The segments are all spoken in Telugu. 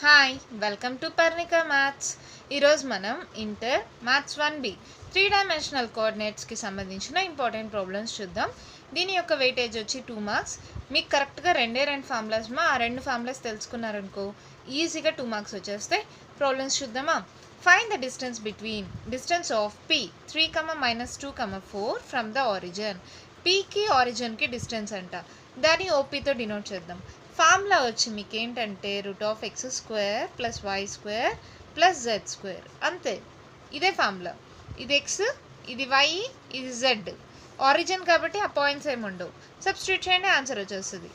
Hi welcome to Parnika maths. ఈరోజు మనం ఇంటర్ మ్యాథ్స్ 1B 3 డైమెన్షనల్ కోఆర్డినేట్స్కి సంబంధించిన ఇంపార్టెంట్ ప్రాబ్లమ్స్ చూద్దాం. దీని యొక్క వెయిటేజ్ వచ్చి 2 మార్క్స్. మీకు కరెక్ట్గా రెండు ఫార్ములాస్ ఆ రెండు ఫార్ములాస్ తెలుసుకున్నారనుకో ఈజీగా 2 మార్క్స్ వచ్చేస్తాయి. ప్రాబ్లమ్స్ చూద్దామా. Find the distance of P 3, -2, 4 from the origin. పీకి ఆరిజిన్కి డిస్టెన్స్ అంట, దాన్ని ఓపీతో డినోట్ చేద్దాం. ఫార్ములా వచ్చి మీకు ఏంటంటే x² + y² + z². అంతే, ఇదే ఫార్ములా. ఇది x, ఇది y, ఇది z. ఆరిజిన్ కాబట్టి ఆ పాయింట్స్ ఏమి ఉండవు. సబ్స్టిట్యూట్ చేయండి, ఆన్సర్ వచ్చేస్తుంది.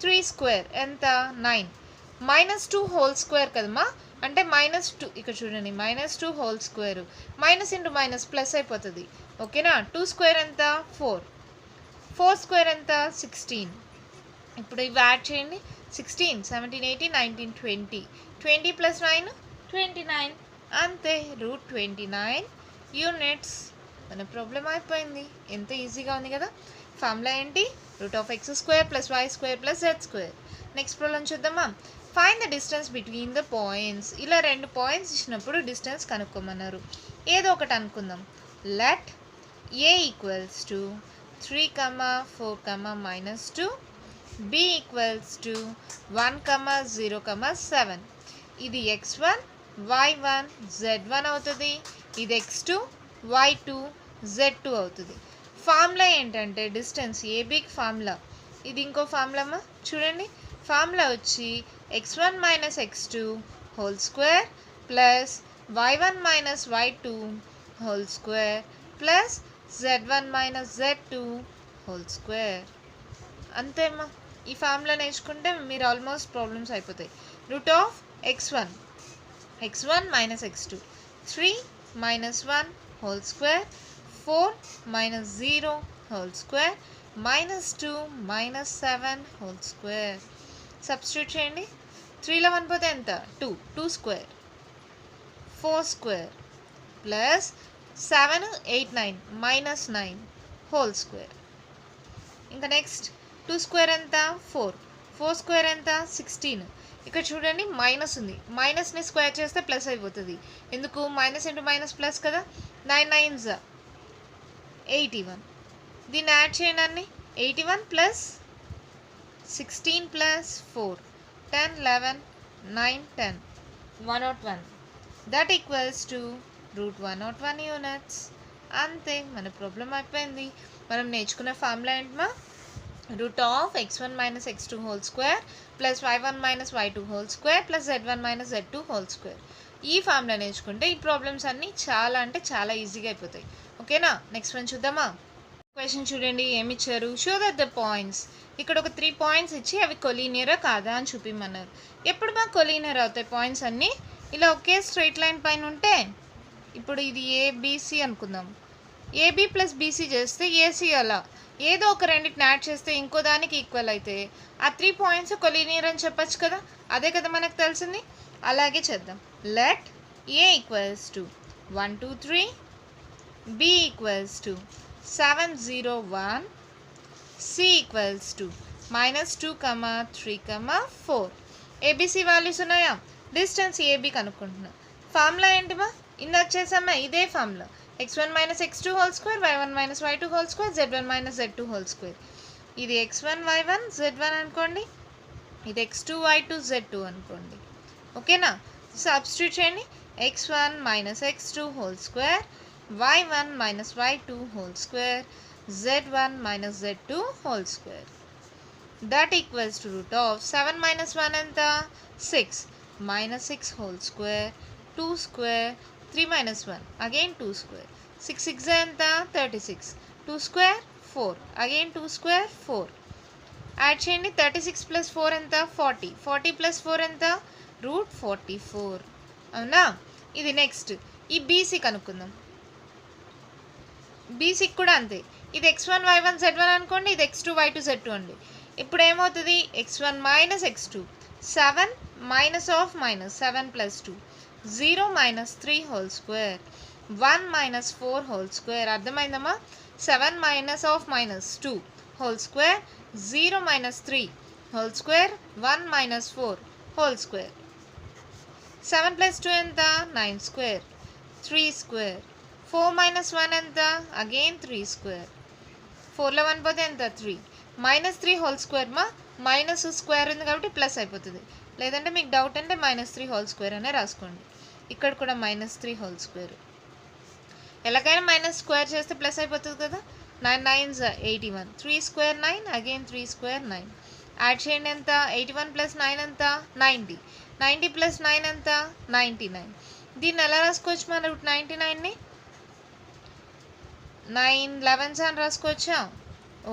3² ఎంత? 9. -2² కదమ్మా, అంటే -2 ఇక్కడ చూడండి, -2² మైనస్ ఇంటూ మైనస్ ప్లస్ అయిపోతుంది. ఓకేనా. 2² ఎంత? 4. 4² ఎంత? 16. ఇప్పుడు ఇవి యాడ్ చేయండి. 16, 17, 18, 19, 20. 20 + 9 29. అంతే, √29 యూనిట్స్. మన ప్రాబ్లం అయిపోయింది. ఎంత ఈజీగా ఉంది కదా. ఫార్ములా ఏంటి? x² + y² + z². Next problem చూద్దామా. Find the distance between the points. ఇలా 2 పాయింట్స్ ఇచ్చినప్పుడు డిస్టెన్స్ కనుక్కోమన్నారు. ఏదో ఒకటి అనుకుందాం. Let a = 3, 4, -2, b = 1, 0, 7. ఇది x1, y1, z1 అవుతుంది. ఇది x2, y2, z2 అవుతుంది. ఫార్ములా ఏంటంటే డిస్టెన్స్ ఏబీకి ఫార్ములా. ఇది ఇంకో ఫార్ములా అమ్మా, చూడండి. ఫార్ములా వచ్చి x1 - x2 whole square plus y1 - y2 whole square plus z1 - z2 whole square. అంతే అమ్మా. ఈ ఫార్ములా నేర్చుకుంటే మీరు ఆల్మోస్ట్ ప్రాబ్లమ్స్ అయిపోతాయి. x1 - x2 3 - 1 whole square 4 - 0 whole square -2 - 7 whole square. Substitute చేయండి. 3లో 1 పోతే ఎంత? 2. 2² 4² ప్లస్ 7, 8, 9 -9 హోల్ స్క్వేర్. ఇంకా నెక్స్ట్ 2² ఎంత? 4. 4² ఎంత? 16. ఇక్కడ చూడండి మైనస్ ఉంది, మైనస్ని స్క్వేర్ చేస్తే ప్లస్ అయిపోతుంది. ఎందుకు? మైనస్ ఇంటూ మైనస్ ప్లస్ కదా. 9 9s 81. దీన్ని యాడ్ చేయండి అన్ని. 81 + 16 + 4 10, 11, 9, 10 101. That equals to √101 units. అంతే, మన ప్రాబ్లం అయిపోయింది. మనం నేర్చుకున్న ఫార్ములా ఏంటమ్మా? x1 - x2 whole square plus y1 - y2 whole square plus z1 - z2 whole square. ఈ ఫార్ములా నేర్చుకుంటే ఈ ప్రాబ్లమ్స్ అన్నీ చాలా అంటే చాలా ఈజీగా అయిపోతాయి. ఓకేనా. నెక్స్ట్ వన్ చూద్దామా. క్వశ్చన్ చూడండి, ఏమి ఇచ్చారు. Show that the points. ఇక్కడ ఒక 3 పాయింట్స్ ఇచ్చి అవి కొలీనియరా కాదా అని చూపిమన్నారు. ఎప్పుడు మాకు కొలీనియర్ అవుతాయి పాయింట్స్ అన్నీ? ఇలా ఒకే స్ట్రైట్ లైన్ పైన ఉంటే. ఇప్పుడు ఇది ఏబిసి అనుకుందాం. ఏబి + బీసీ చేస్తే ఏసీ, అలా ఏదో ఒక రెండింటిని యాడ్ చేస్తే ఇంకో దానికి ఈక్వల్ అయితే ఆ 3 పాయింట్స్ కొలీనియర్ అని చెప్పచ్చు కదా. అదే కదా మనకు తెలిసింది. అలాగే చేద్దాం. Let a = 1, 2, 3, b = 7, 0, 1, c = -2, 3, 4. ABC values ఉన్నాయా? డిస్టెన్స్ ఏబీ కనుక్కుంటున్నా. ఫార్ములా ఏంటిమా? ఇందాక చేసామా, ఇదే formula. x1 - x2 whole square y1 - y2 whole square z1 - z2 whole square. ఇది x1 y1 z1 అనుకోండి, ఇది x2 y2 z2 అనుకోండి. ఓకేనా. సబ్స్టిట్యూట్ చేయండి. x1 - x2 whole square y1 - y2 whole square z1 - z2 whole square. That equals to √7 - 1 ఎంత? 6 -6 హోల్ స్క్వేర్ 2² 3 - 1 అగైన్ 2². 6 6 ఎంత? 36. 2² 4 అగైన్ 2² 4. యాడ్ చేయండి. 36 + 4 ఎంత? 40. 40 + 4 ఎంత? √44. అవునా. ఇది నెక్స్ట్ ఈ బీసీ కనుక్కుందాం. బీసీకి కూడా అంతే. ఇది x1 y1 z1 అనుకోండి, ఇది x2 y2 z2 అండి. ఇప్పుడు ఏమవుతుంది? x1 - x2 7 -7 + 2 0 - 3 whole square 1 - 4 whole square. అర్థమైందమ్మా. 7 - 2 whole square 0 - 3 whole square 1 - 4 whole square. 7 + 2 ఎంత? 9 స్క్వేర్. 3 స్క్వేర్. 4 - 1 ఎంత? Again 3 square. 4లో 1 పోతే ఎంత? 3. -3 హోల్ స్క్వేర్ మా, మైనస్ స్క్వేర్ ఉంది కాబట్టి ప్లస్ అయిపోతుంది. లేదంటే మీకు డౌట్ అంటే -3 హోల్ స్క్వేర్ అనే రాసుకోండి. ఇక్కడ కూడా -3 హోల్ స్క్వేర్. ఎలాగైనా మైనస్ స్క్వేర్ చేస్తే ప్లస్ అయిపోతుంది కదా. 9 × 9 = 81. 3 స్క్వేర్ 9, అగైన్ 3 స్క్వేర్ 9. యాడ్ చేయండి ఎంత? 81 + 9 ఎంత? 90. 90 + 9 ఎంత? 99. దీన్ని ఎలా రాసుకోవచ్చు మన √99ని? 9 11s అని రాసుకోవచ్చా?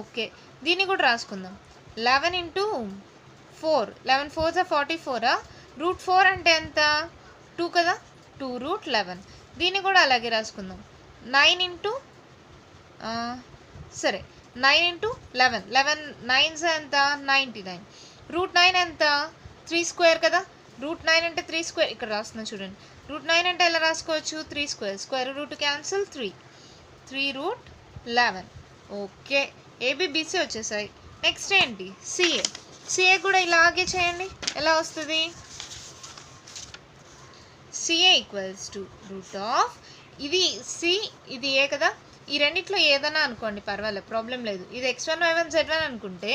ఓకే, దీన్ని కూడా రాసుకుందాం. 11 × 4. 11 4s are 44. √4 అంటే ఎంత? 2 కదా. 2√11. దీన్ని కూడా అలాగే రాసుకుందాం. 9 సరే 9 × 11. 11 9s ఎంత? 99. √9 ఎంత? 3 స్క్వేర్ కదా. √9 అంటే 3 స్క్వేర్. ఇక్కడ రాస్తున్నా చూడండి. √9 అంటే ఎలా రాసుకోవచ్చు? 3 square. Square root cancel 3. 3√11. Okay, AB BC వచ్చేసాయి. నెక్స్ట్ ఏంటి? సిఏ. సిఏ కూడా ఇలాగే చేయండి. ఎలా వస్తుంది? సిఏ = ఇది సి, ఇది ఏ కదా. ఈ రెండిట్లో ఏదైనా అనుకోండి, పర్వాలేదు, ప్రాబ్లం లేదు. ఇది x1 y1 z1 అనుకుంటే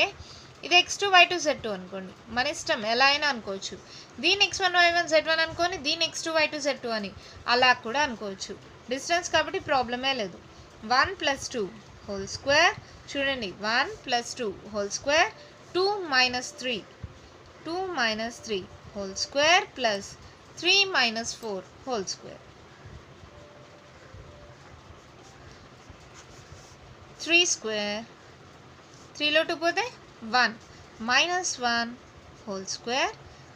ఇది x2 y2 z2 అనుకోండి. మన ఇష్టం, ఎలా అయినా అనుకోవచ్చు. దీన్ని x1 y1 z1 అనుకొని దీన్ని x2 y2 z2 అని అలా కూడా అనుకోవచ్చు. డిస్టెన్స్ కాబట్టి ప్రాబ్లమే లేదు. 1 + 2 హోల్ స్క్వేర్. చూడండి, 1 + 2 whole square. 2 - 3. 2 - 3 whole square plus 3 - 4 whole square. 3 square. 3లో 2 పోతే 1 -1 హోల్ స్క్వేర్.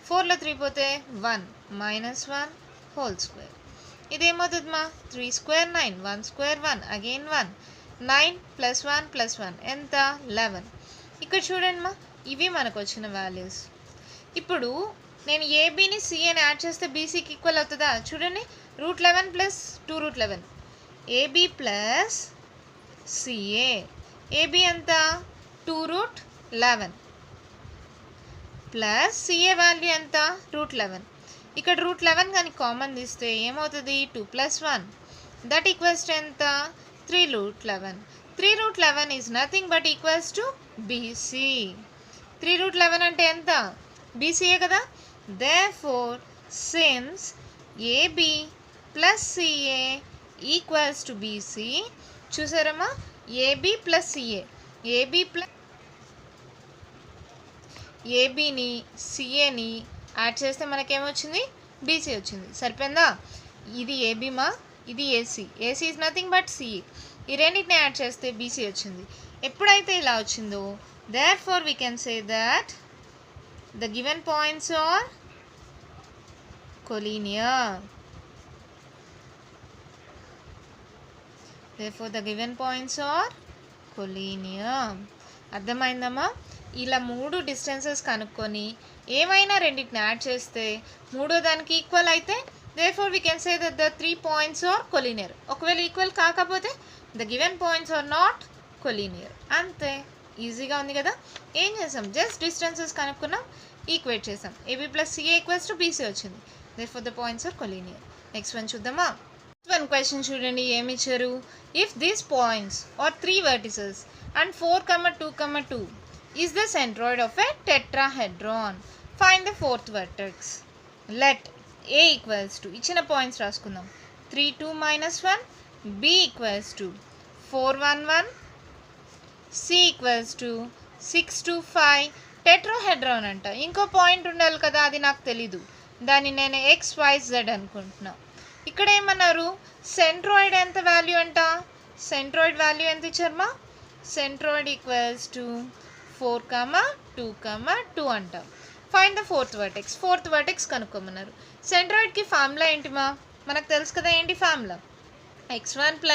4లో 3 పోతే 1 -1 హోల్ స్క్వేర్. ఇదేమవుతుంది మా? 3 స్క్వేర్ 9. 1 square 1, again 1. 9 + 1 + 1 ఎంత? 11. ఇక్కడ చూడండి మా, ఇవి మనకు వచ్చిన వాల్యూస్. ఇప్పుడు నేను ఏబిని సిఏని యాడ్ చేస్తే బీసీకి ఈక్వల్ అవుతుందా? చూడండి, √11 + 2√11. AB plus CA. ఏబి ఎంత? 2√11 ప్లస్ సిఏ వాల్యూ ఎంత? √11. ఇక్కడ √11 కానీ కామన్ తీస్తే ఏమవుతుంది? 2 + 1 దట్ ఈక్వల్స్ టు ఎంత? 3√11. 3√11 is nothing but equals to BC. 3√11 అంటే ఎంత? బీసీఏ కదా. Therefore, since AB plus CA equals to BC, చూసారమ్మా, AB plus CA. ఏబిని సిఏని యాడ్ చేస్తే మనకేమొచ్చింది? బీసీ వచ్చింది. సరిపోయిందా? ఇది ఏబి మా, ఇది AC. AC is nothing but CA. ఈ రెండింటిని యాడ్ చేస్తే బీసీ వచ్చింది. ఎప్పుడైతే ఇలా వచ్చిందో, therefore we can say that the given points are collinear. Therefore the given points are collinear. అర్థమైందమ్మా? ఇలా 3 డిస్టెన్సెస్ కనుక్కొని ఏమైనా రెండింటిని యాడ్ చేస్తే మూడో దానికి ఈక్వల్ అయితే therefore we can say that the 3 points are collinear. ఒకవేళ ఈక్వల్ కాకపోతే the given points are not collinear. అంతే, ఈజీగా ఉంది కదా. ఏం చేసాం? జస్ట్ డిస్టెన్సెస్ కనుక్కున్నాం, ఈక్వేట్ చేసాం. AB plus CA equals to BC వచ్చింది. therefore the points are collinear. Next one చూద్దామా? వన్ క్వశ్చన్ చూడండి, ఏమి ఇచ్చారు? If these points are 3 vertices and 4, 2, 2 is the centroid of a tetrahedron. Find the 4th vertex. Let A equals to ఇచ్చిన points రాసుకుందాం. 3, 2, -1. B equals to 4, 1, 1. C equals to 6, 2, 5. Tetrahedron అంట. ఇంకో పాయింట్ ఉండాలి కదా, అది నాకు తెలీదు. దాన్ని నేను XYZ అనుకుంటున్నా. ఇక్కడ ఏమన్నారు? సెంట్రాయిడ్ ఎంత వాల్యూ అంట? సెంట్రాయిడ్ వాల్యూ ఎంత ఇచ్చారమ్మా? సెంట్రాయిడ్ ఈక్వల్స్ టు 4, 2, 2 అంట. Find the 4th vertex. 4th vertex కనుక్కోమన్నారు. సెంట్రాయిడ్కి ఫార్ములా ఏంటిమా? మనకు తెలుసు కదా. ఏంటి formula? x1 +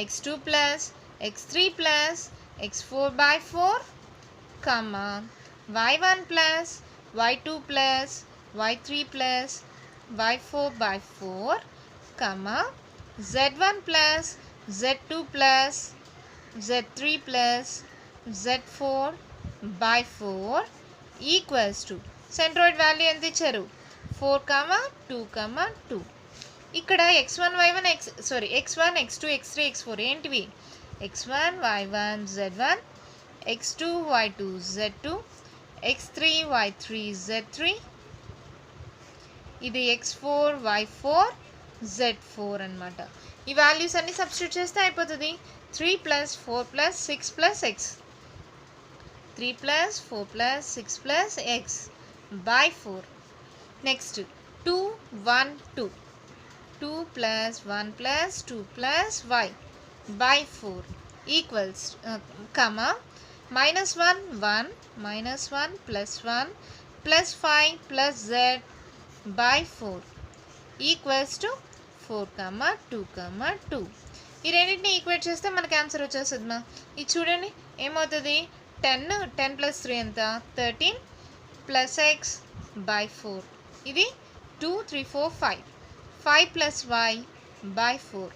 x2 + x3 + x4/4, y1 + y2 + y3 + y4/4, z1 + z2 + z3 + z4/4 equals to centroid value ఎంత ఇచ్చారు? 4, 2, 2. ఇక్కడ x1 y1 x1 x2 x3 x4 ఏంటివి? x1 y1 z1 x2 y2 z2 x3 y3 z3 ఇది x4 y4 z4 అన్నమాట. ఈ వాల్యూస్ అన్ని సబ్స్టిట్యూట్ చేస్తే అయిపోతుంది. 3 + 4 + 6 + x 3 + 4 + 6 + x by 4. Next 2 1 2 2 + 1 + 2 + y by 4 equals -1 1 -1 + 1 + 5 + z by 4 equals to 4 2 2. ఈ రెండింటిని ఈక్వేట్ చేస్తే మనకి ఆన్సర్ వచ్చేస్తుంది మా. ఇది చూడండి ఏమవుతుంది, 10 + 3 ఎంత 13 + x by 4. ఇది 2 3 4 5 5 + y by 4.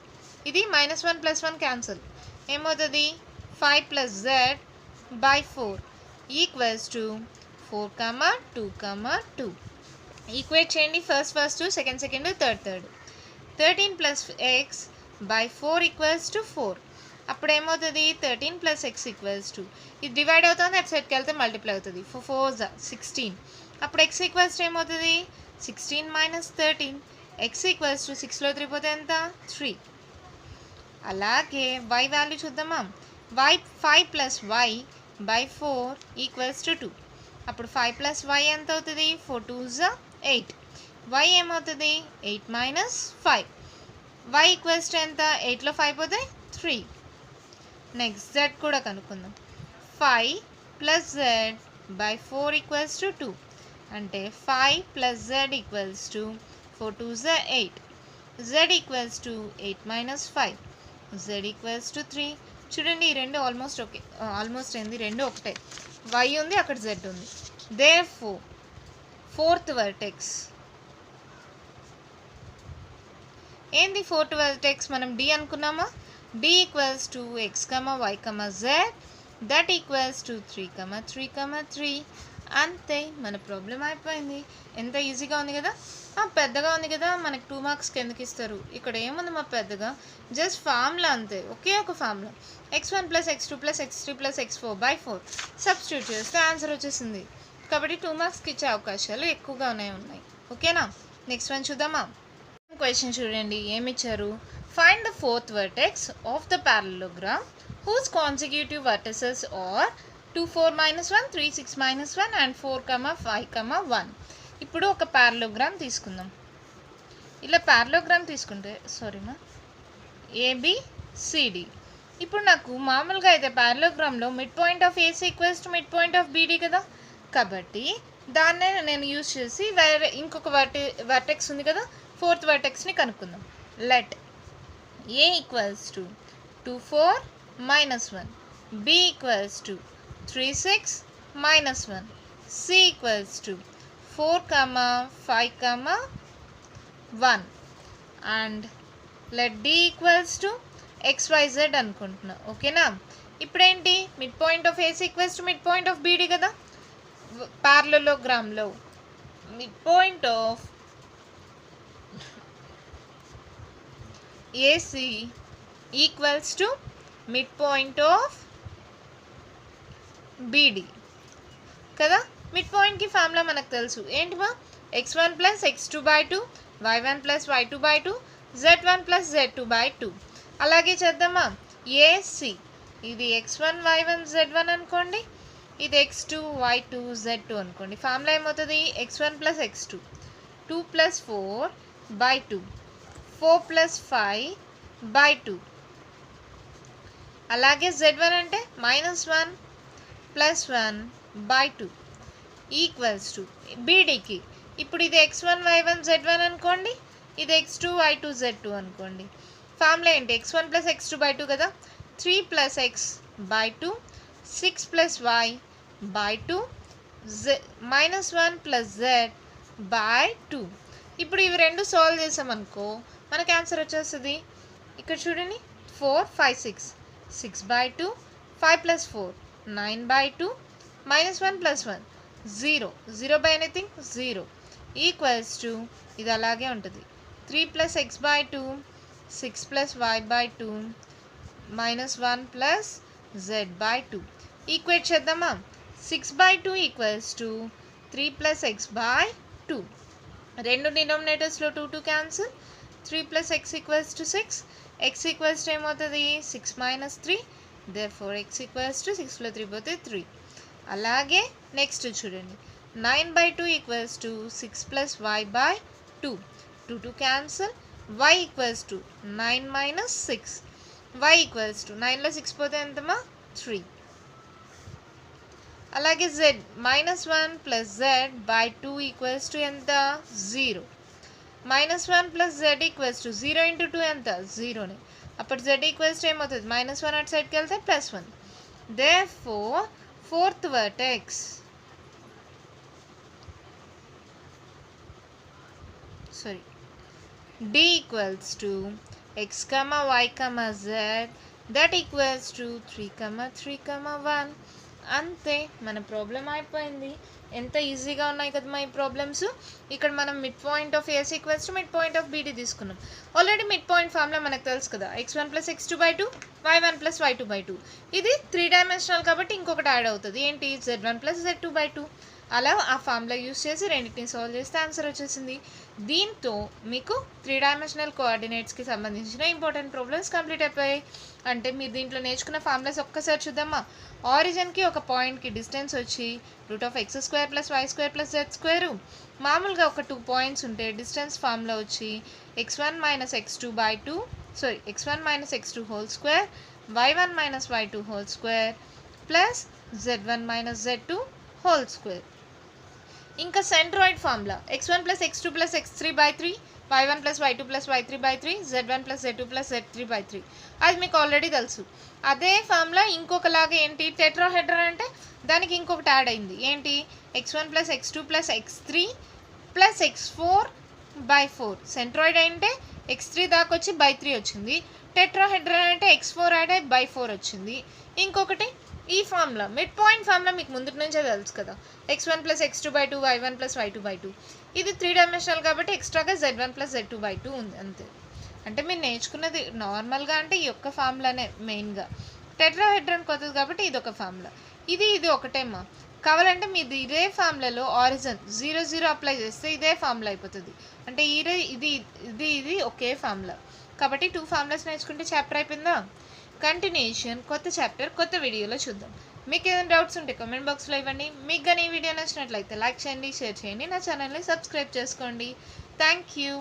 ఇది -1 + 1 క్యాన్సల్ ఏమవుతుంది 5 + z by 4 equals to 4 2 2. Equate చేయండి first second third. 13 + x by 4 equals to 4. అప్పుడు ఏమవుతుంది 13 + x ఈక్వల్స్ టు, ఇది డివైడ్ అవుతుంది అటు సైడ్కి వెళ్తే మల్టిప్లై అవుతుంది 4 16. అప్పుడు x ఈక్వల్స్ టు ఏమవుతుంది 16 - 13. x ఈక్వల్స్ టు 6లో 3 పోతే ఎంత 3. అలాగే y వాల్యూ చూద్దామా. 5 + y by 4 ఈక్వల్స్ టు 2. అప్పుడు 5 + y ఎంత అవుతుంది 4 2 8. y ఏమవుతుంది 8 - 5. y ఈక్వల్స్ టు ఎంత 8లో 5 పోతే 3. నెక్స్ట్ z కూడా కనుక్కుందాం. 5 + z by 4 ఈక్వల్స్ టు 2. అంటే 5 + z equals to 4 2 8. z equals to 8 - 5. z equals to 3. చూడండి ఈ రెండు ఆల్మోస్ట్ ఏంది రెండు ఒకటే. y ఉంది అక్కడ z ఉంది. దేర్ఫోర్ ఫోర్త్ వర్టెక్స్ ఏంది ఫోర్త్ వర్టెక్స్ మనం d అనుకున్నామా. d equals to x, y, z that equals to 3 3 3. అంతే, మన ప్రాబ్లం అయిపోయింది. ఎంత ఈజీగా ఉంది కదా. పెద్దగా ఉంది కదా, మనకి 2 మార్క్స్కి ఎందుకు ఇస్తారు. ఇక్కడ ఏముంది మా పెద్దగా, జస్ట్ ఫార్ములా అంతే, ఒకే ఒక formula. x1 + x2 + x3 + x4 by 4 substitute చేస్తే ఆన్సర్ వచ్చేసింది. కాబట్టి 2 మార్క్స్కి ఇచ్చే అవకాశాలు ఎక్కువగా ఉన్నాయి. ఓకేనా. నెక్స్ట్ వన్ చూద్దామా. క్వశ్చన్ చూడండి ఏమిచ్చారు. Find the fourth vertex of the parallelogram whose consecutive vertices are 2 4 - 1 3 6 - 1 and 4 5 1. ఇప్పుడు ఒక పారలోగ్రామ్ తీసుకుందాం. ఇలా పారలోగ్రామ్ తీసుకుంటే ABCD. ఇప్పుడు నాకు మామూలుగా అయితే పారలోగ్రామ్లో mid point of AC equals to mid point of BD కదా. కాబట్టి దాన్నే నేను యూజ్ చేసి వేరే ఇంకొక వర్టెక్స్ ఉంది కదా, ఫోర్త్ వర్టెక్స్ని కనుక్కుందాం. Let A equals to 2 4 - 1, B equals to 3 6 - 1, C equals to 4 5 1 and let D equals to XYZ అనుకుంటున్నా. ఓకేనా. ఇప్పుడేంటి mid point of AC equals to mid point of BD కదా. పారలోగ్రామ్లో mid point of AC equals to mid point of BD కదా. మిడ్ పాయింట్కి ఫార్ములా మనకు తెలుసు ఏంటి మా, x1 + x2 by 2 y1 + y2 by 2 z1 + z2 by 2. అలాగే చేద్దామా. AC ఇది x1 y1 z1 అనుకోండి, ఇది x2 y2 z2 అనుకోండి. ఫార్ములా ఏమవుతుంది x1 + x2 2 + 4 by 2 4 + 5 by 2. అలాగే z1 అంటే -1 + 1 by 2 ఈక్వల్స్ టు BDకి. ఇప్పుడు ఇది x1 y1 z1 అనుకోండి, ఇది x2 y2 z2 అనుకోండి. ఫార్ములా ఏంటి x1 + x2 by 2 కదా. 3 + x by 2 6 + y by 2 -1 + z by 2. ఇప్పుడు ఇవి రెండు సాల్వ్ చేసామనుకో మనకి ఆన్సర్ వచ్చేస్తుంది. ఇక్కడ చూడండి 4 5 6 6 by 2 5 + 4 9 by 2 -1 + 1 0 0 by anything 0 equals to ఇది అలాగే ఉంటుంది 3 plus x by 2 6 plus y by 2 minus 1 plus z by 2 equate చేద్దామా 6 by 2 equals to 3 plus x by 2 రెండు డినామినేటర్స్లో 2 2 cancel 3 plus x equals to 6 x equals to ఏమవుతుంది 6 minus 3 therefore x equals to 6లో 3 పోతే 3 అలాగే నెక్స్ట్ చూడండి 9 by 2 equals to 6 plus y by 2 2 2 cancel y equals to 9 minus 6 y equals to 9లో 6 పోతే ఎంతమా 3 అలాగే z minus 1 plus z by 2 equals to ఎంత 0 minus 1 plus z equals to 0 into 2 ఎంత 0నే అప్పుడు z ఈక్వల్స్ టు ఏమవుతుంది మైనస్ 1 అటు సైడ్కి వెళ్తే plus 1 therefore fourth vertex d equals to x comma y comma z that equals to 3 comma 3 comma 1 అంతే మన ప్రాబ్లం అయిపోయింది ఎంత ఈజీగా ఉన్నాయి కదా ఈ ప్రాబ్లమ్స్ ఇక్కడ మనం mid point of AC equals to mid point of BD తీసుకున్నాం ఆల్రెడీ మిడ్ పాయింట్ ఫార్ములా మనకు తెలుసు కదా x1 plus x2 by 2 y1 plus y2 by 2 ఇది 3 డైమెన్షనల్ కాబట్టి ఇంకొకటి యాడ్ అవుతుంది ఏంటి z1 ప్లస్ z2 బై 2 అలా ఆ ఫార్ములా యూస్ చేసి రెండింటిని సాల్వ్ చేస్తే ఆన్సర్ వచ్చేసింది దీంతో మీకు 3 డైమెన్షనల్ కోఆర్డినేట్స్కి సంబంధించిన ఇంపార్టెంట్ ప్రాబ్లమ్స్ కంప్లీట్ అయిపోయాయి అంటే మీరు దీంట్లో నేర్చుకున్న ఫార్ములాస్ ఒక్కసారి చూద్దామా ఆరిజిన్కి ఒక పాయింట్కి డిస్టెన్స్ వచ్చి x² plus y² plus z² మామూలుగా ఒక 2 పాయింట్స్ ఉంటే డిస్టెన్స్ ఫార్ములా వచ్చి x1 minus x2 by 2 x1 minus x2 whole square y1 minus y2 whole square plus z1 minus z2 whole square ఇంకా centroid formula x1 plus x2 plus x3 by 3 y1 plus y2 plus y3 by 3 z1 plus z2 plus z3 by 3 అది మీకు ఆల్రెడీ తెలుసు అదే ఫార్ములా ఇంకొకలాగా ఏంటి టెట్రాహెడ్రన్ అంటే దానికి ఇంకొకటి యాడ్ అయింది ఏంటి x1 plus x2 plus x3 plus x4 by 4 centroid అంటే x3 దాకా వచ్చి బై 3 వచ్చింది టెట్రాహెడ్రన్ అంటే x4 యాడ్ అయ్యి బై 4 వచ్చింది ఇంకొకటి ఈ ఫార్ములా మిడ్ పాయింట్ ఫార్ములా మీకు ముందు నుంచే తెలుసు కదా x1 plus x2 by 2 y1 plus y2 by 2 ఇది 3 డైమెన్షనల్ కాబట్టి ఎక్స్ట్రాగా z1 ప్లస్ z2 బై 2 ఉంది అంతే అంటే మీరు నేర్చుకున్నది నార్మల్గా అంటే ఈ యొక్క ఫార్ములానే మెయిన్గా టెట్రాహెడ్రన్ కొత్తది కాబట్టి ఇది ఒక ఫార్ములా ఇది ఒకటేమా కావాలంటే మీరు ఇదే ఫార్ములాలో ఆరిజిన్ 0 0 అప్లై చేస్తే ఇదే ఫార్ములా అయిపోతుంది అంటే ఇది ఒకే ఫార్ములా కాబట్టి 2 ఫార్ములాస్ నేర్చుకుంటే చాప్టర్ అయిపోయిందా కంటిన్యూషన్ కొత్త చాప్టర్ కొత్త వీడియోలో చూద్దాం మీకు ఏదైనా డౌట్స్ ఉంటే కామెంట్ బాక్స్లో ఇవ్వండి మీకు కానీ ఈ వీడియో నచ్చినట్లయితే లైక్ చేయండి షేర్ చేయండి నా ఛానల్ని సబ్స్క్రైబ్ చేసుకోండి థ్యాంక్ యూ